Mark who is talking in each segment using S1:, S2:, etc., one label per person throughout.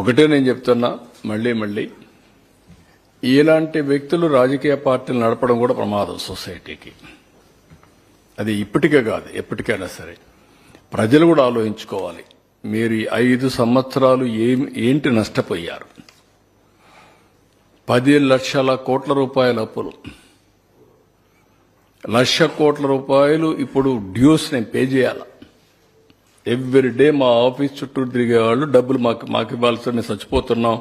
S1: ఒకటే నేను చెప్తున్నా మళ్ళీ ఇలాంటి వ్యక్తులు రాజకీయ పార్టీలు నడపడం కూడా ప్రమాదం సొసైటీకి. అది ఇప్పటికే కాదు, ఎప్పటికైనా సరే ప్రజలు కూడా ఆలోచించుకోవాలి. మీరు 5 సంవత్సరాలు ఏంటి నష్టపోయారు? 10 లక్షల కోట్ల రూపాయల అప్పులు, 1,00,000 కోట్ల రూపాయలు ఇప్పుడు డ్యూస్ నేను పే చేయాలా? ఎవ్రీ డే మా ఆఫీస్ చుట్టూ తిరిగేవాళ్ళు డబ్బులు మాకు ఇవ్వాల్సి, మేము చచ్చిపోతున్నాం,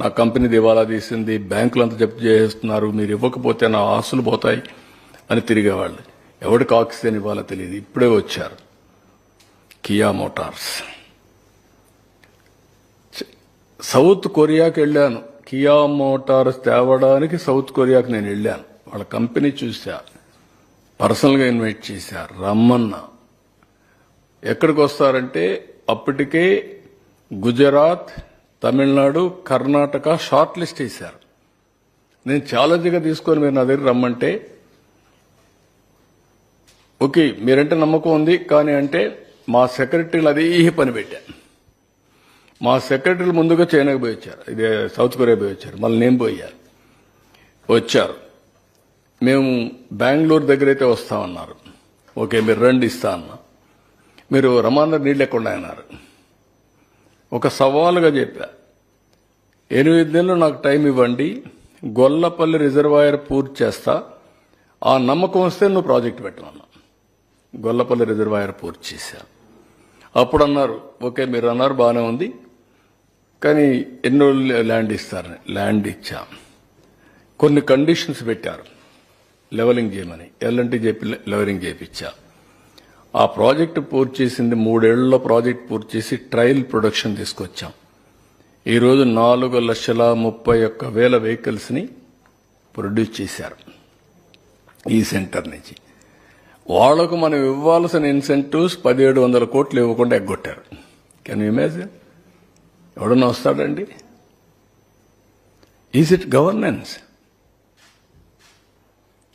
S1: నా కంపెనీ దివాలా తీసింది, బ్యాంకులంతా జప్తు చేస్తున్నారు, మీరు ఇవ్వకపోతే నా ఆస్తులు పోతాయి అని తిరిగేవాళ్ళు. ఎవరికి ఆక్సిజన్ ఇవ్వాలో తెలియదు. ఇప్పుడే వచ్చారు కియా మోటార్స్. సౌత్ కొరియాకి వెళ్ళాను, కియా మోటార్స్ తేవడానికి సౌత్ కొరియాకి నేను వెళ్ళాను. వాళ్ళ కంపెనీ చూసా, పర్సనల్గా ఇన్వైట్ చేశారు, రమ్మన్నా. ఎక్కడికి వస్తారంటే అప్పటికే గుజరాత్, తమిళనాడు, కర్ణాటక షార్ట్ లిస్ట్ వేశారు. నేను ఛాలెంజ్గా తీసుకొని మీరు నా దగ్గర రమ్మంటే ఓకే మీరంటే నమ్మకం ఉంది కానీ అంటే మా సెక్రటరీలు అదే పని పెట్టాను. మా సెక్రటరీలు ముందుగా చైనాకి పోయి వచ్చారు, ఇదే సౌత్ కొరియా పోయి వచ్చారు, మళ్ళీ నేను పోయాను. వచ్చారు, మేము బెంగళూరు దగ్గర అయితే వస్తామన్నారు. ఓకే మీరు రండి ఇస్తా అన్నా. మీరు రమాందర్ నీళ్ళు ఎక్కడ అన్నారు. ఒక సవాలుగా చెప్పా, 8 నెలలు నాకు టైం ఇవ్వండి, గొల్లపల్లి రిజర్వాయర్ పూర్తి చేస్తా, ఆ నమ్మకం వస్తే నువ్వు ప్రాజెక్ట్ పెట్టమన్నా. గొల్లపల్లి రిజర్వాయర్ పూర్తి చేశాను. అప్పుడు అన్నారు ఓకే మీరు అన్నారు బాగానే ఉంది కానీ ఎన్ని రోజులు ల్యాండ్ ఇస్తారని. ల్యాండ్ ఇచ్చాం, కొన్ని కండిషన్స్ పెట్టారు లెవెలింగ్ చేయమని, ఎల్ఎన్టీ చెప్పి లెవెలింగ్ చేయించా. ఆ ప్రాజెక్టు పూర్తి చేసింది 3 ఏళ్లలో ప్రాజెక్ట్ పూర్తి చేసి ట్రయల్ ప్రొడక్షన్ తీసుకొచ్చాం. ఈరోజు 4,31,000 వెహికల్స్ ని ప్రొడ్యూస్ చేశారు ఈ సెంటర్ నుంచి. వాళ్లకు మనం ఇవ్వాల్సిన ఇన్సెంటివ్స్ 1,700 కోట్లు ఇవ్వకుండా ఎగ్గొట్టారు. Can you imagine? ఎవడన్నా వస్తాడండి? Is it governance?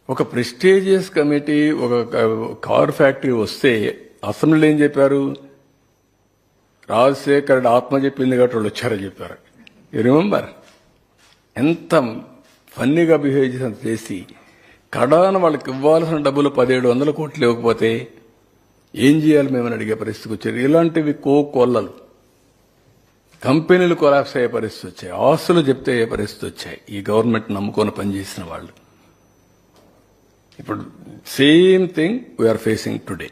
S1: ఒక ప్రెస్టీజియస్ కమిటీ, ఒక కార్ ఫ్యాక్టరీ వస్తే అసెంబ్లీలో ఏం చెప్పారు? రాజశేఖర్ ఆత్మ చెప్పింది కాబట్టి వాళ్ళు వచ్చారని చెప్పారు. You remember? ఎంత ఫన్నీగా బిహేవ్ చేసి కడాన వాళ్ళకి ఇవ్వాల్సిన డబ్బులు 1,700 కోట్లు ఇవ్వకపోతే ఏం చేయాలి మేమని అడిగే పరిస్థితికి వచ్చారు. ఇలాంటివి కోకొల్లలు. కంపెనీలు కొలాప్స్ అయ్యే పరిస్థితి వచ్చాయి, ఆస్తులు చెప్తే అయ్యే పరిస్థితి వచ్చాయి ఈ గవర్నమెంట్ నమ్ముకొని పనిచేసిన వాళ్ళు. ఇప్పుడు same thing we are facing today.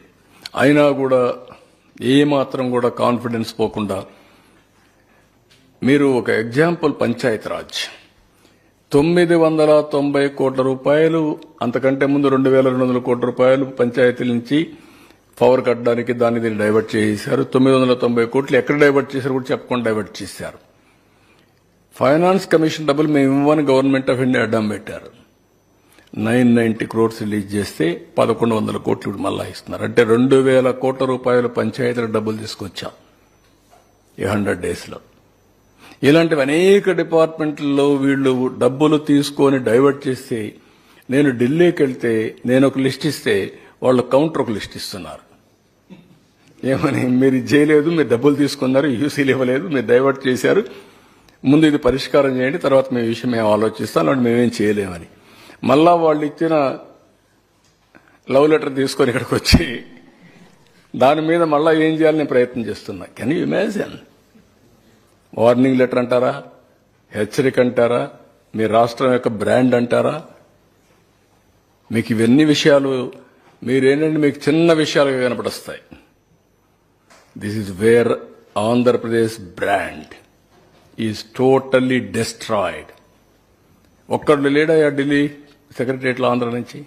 S1: అయినా కూడా ఏమాత్రం కూడా కాన్ఫిడెన్స్ పోకుండా, మీరు ఒక ఎగ్జాంపుల్ పంచాయతీరాజ్ 990 కోట్ల రూపాయలు, అంతకంటే ముందు 2,200 కోట్ల రూపాయలు పంచాయతీల నుంచి పవర్ కట్టడానికి దాన్ని దీన్ని డైవర్ట్ చేశారు. 990 కోట్లు ఎక్కడ డైవర్ట్ చేశారు కూడా చెప్పకుండా డైవర్ట్ చేశారు. ఫైనాన్స్ కమిషన్ డబ్బులు మేము ఇవ్వని గవర్నమెంట్ ఆఫ్ ఇండియా అడ్డం పెట్టారు. 990 crores రిలీజ్ చేస్తే 1,100 కోట్లు మళ్ళా ఇస్తున్నారు. అంటే 2,000 కోట్ల రూపాయలు పంచాయతీల డబ్బులు తీసుకొచ్చాం ఈ 100 days లో. ఇలాంటివి అనేక డిపార్ట్మెంట్లలో వీళ్ళు డబ్బులు తీసుకొని డైవర్ట్ చేస్తే, నేను ఢిల్లీకి వెళ్తే నేను ఒక లిస్ట్ ఇస్తే వాళ్ళు కౌంటర్ ఒక లిస్ట్ ఇస్తున్నారు. ఏమని? మీరు ఇది చేయలేదు, మీరు డబ్బులు తీసుకున్నారు, యూసీలు ఇవ్వలేదు, మీరు డైవర్ట్ చేశారు, ముందు ఇది పరిష్కారం చేయండి, తర్వాత మీ విషయం మేము ఆలోచిస్తాం, అలాంటి మేమేం చేయలేమని. మళ్ళా వాళ్ళు ఇచ్చిన లవ్ లెటర్ తీసుకొని ఇక్కడికి వచ్చి దాని మీద మళ్ళా ఏం చేయాలని ప్రయత్నం చేస్తున్నా. Can you imagine? Warning letter అంటారా, హెచ్చరిక అంటారా, మీ రాష్ట్రం యొక్క బ్రాండ్ అంటారా? మీకు ఇవన్నీ విషయాలు మీరేంటంటే మీకు చిన్న విషయాలుగా కనపడొస్తాయి. This is where Andhra Pradesh brand is totally destroyed. ఒక్కడు లేడయ్యా ఢిల్లీ సెక్రటరియట్లో ఆంధ్ర నుంచి.